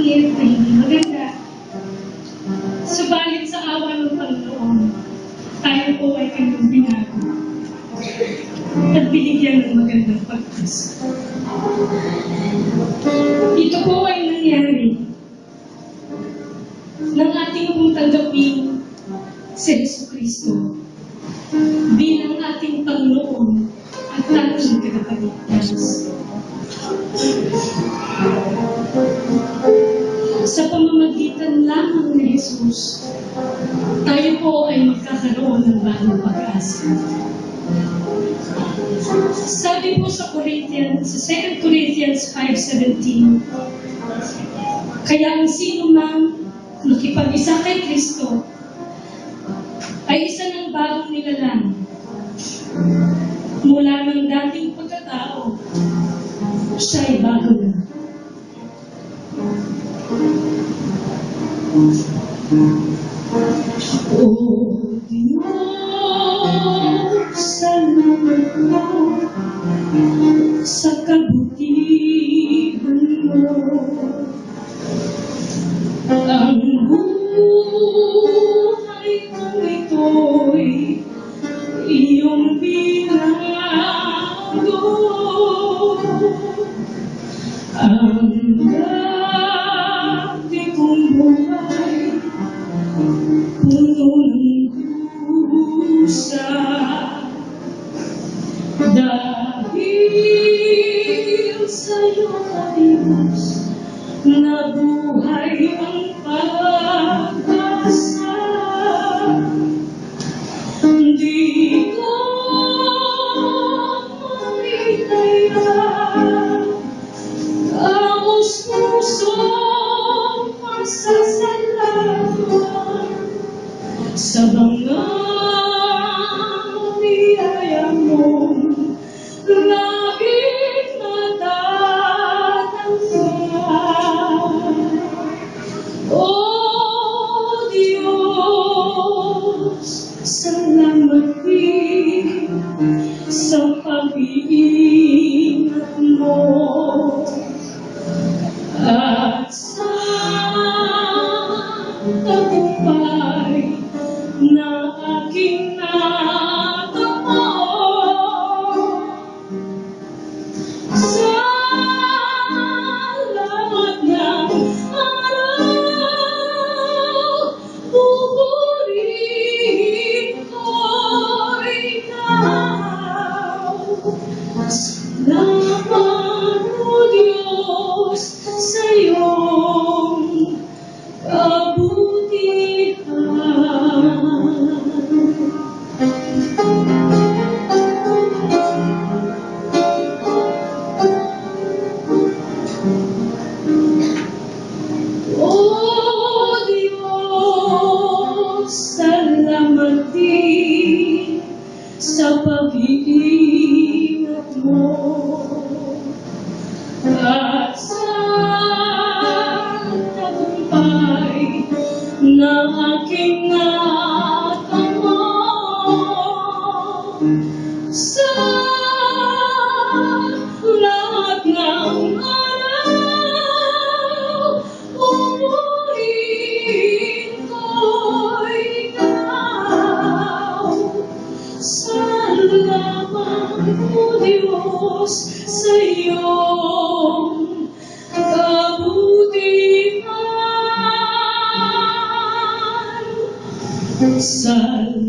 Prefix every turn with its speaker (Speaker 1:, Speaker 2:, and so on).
Speaker 1: mahirap na hindi maganda. Subalit sa awa ng Panginoon, tayo po ay kanyang binago at binigyan ng magandang pag-asa. Ito po ay nangyari ng ating pong tanggapin si Jesucristo bilang ating Panginoon at ating tagapagligtas. Sa pamamagitan lamang ni Jesus, tayo po ay magkakaroon ng bagong pag-asa. Sabi po sa 2 Corinthians 5:17, kaya ang sino mang nakipag-isa kay Kristo ay isa ng bagong nilalang. Mula ng dating pagkatao, siya ay bago na. O Diyos, salamat mo sa kabutihan mo. Ang buhay kong ito'y iyong binago. Ang dati kong buhay puno ng dusa. Dahil sa'yo, Diyos, nabuhay ang pag-asa. Di ko maitaya ang pusong pasasalamat sa mga niyaya mong laging natatanggan. O Diyos, salamat din sa pag-iingat mo at sa tagumpay na aking natamo. Salamat ng araw, pupurihin ko ikaw. Salamat, O Diyos, sa iyong kabutihan. O Diyos, salamat din sa pag-iingat mo at sa tagumpay na aking natamo. Sa lahat ng araw, pupurihin ko ikaw. Salamat, O Diyos, sa iyong kabutihan. Salamat.